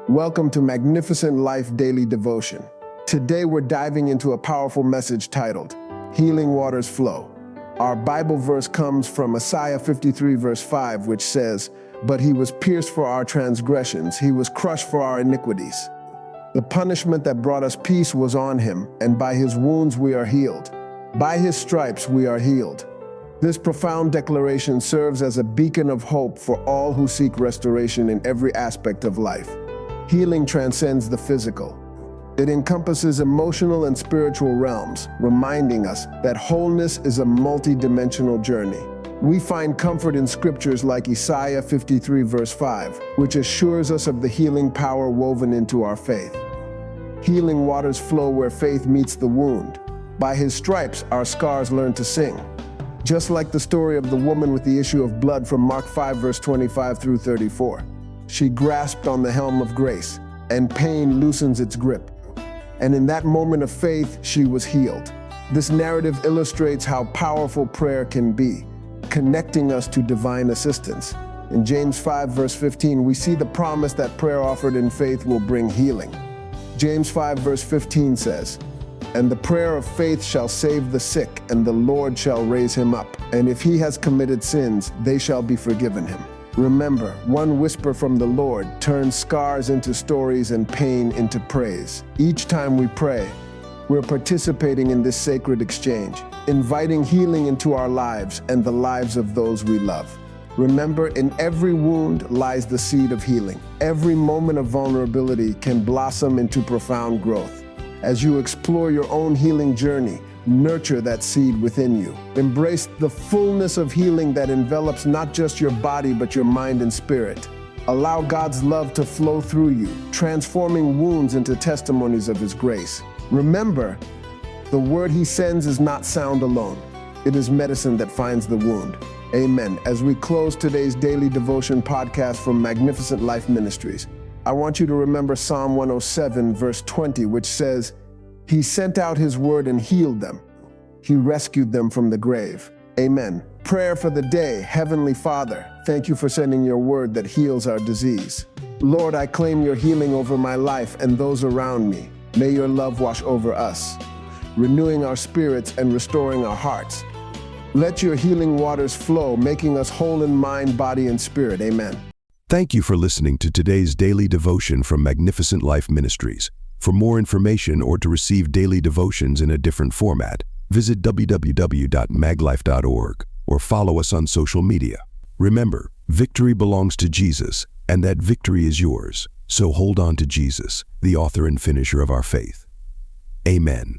Welcome to Magnificent Life Daily Devotion. Today we're diving into a powerful message titled, Healing Waters Flow. Our Bible verse comes from Isaiah 53 verse 5, which says, "But he was pierced for our transgressions, he was crushed for our iniquities. The punishment that brought us peace was on him, and by his wounds we are healed. By his stripes we are healed." This profound declaration serves as a beacon of hope for all who seek restoration in every aspect of life. Healing transcends the physical. It encompasses emotional and spiritual realms, reminding us that wholeness is a multi-dimensional journey. We find comfort in scriptures like Isaiah 53 verse 5, which assures us of the healing power woven into our faith. Healing waters flow where faith meets the wound. By his stripes, our scars learn to sing. Just like the story of the woman with the issue of blood from Mark 5 verse 25 through 34. She grasped on the helm of grace, and pain loosens its grip. And in that moment of faith, she was healed. This narrative illustrates how powerful prayer can be, connecting us to divine assistance. In James 5 verse 15, we see the promise that prayer offered in faith will bring healing. James 5 verse 15 says, "And the prayer of faith shall save the sick, and the Lord shall raise him up. And if he has committed sins, they shall be forgiven him." Remember, one whisper from the Lord turns scars into stories and pain into praise. Each time we pray, we're participating in this sacred exchange, inviting healing into our lives and the lives of those we love. Remember, in every wound lies the seed of healing. Every moment of vulnerability can blossom into profound growth. As you explore your own healing journey, nurture that seed within you. Embrace the fullness of healing that envelops not just your body, but your mind and spirit. Allow God's love to flow through you, transforming wounds into testimonies of his grace. Remember, the word he sends is not sound alone. It is medicine that finds the wound. Amen. As we close today's daily devotion podcast from Magnificent Life Ministries, I want you to remember Psalm 107 verse 20, which says, "He sent out his word and healed them. He rescued them from the grave." Amen. Prayer for the day. Heavenly Father, thank you for sending your word that heals our disease. Lord, I claim your healing over my life and those around me. May your love wash over us, renewing our spirits and restoring our hearts. Let your healing waters flow, making us whole in mind, body, and spirit. Amen. Thank you for listening to today's daily devotion from Magnificent Life Ministries. For more information or to receive daily devotions in a different format, visit www.maglife.org or follow us on social media. Remember, victory belongs to Jesus, and that victory is yours. So hold on to Jesus, the author and finisher of our faith. Amen.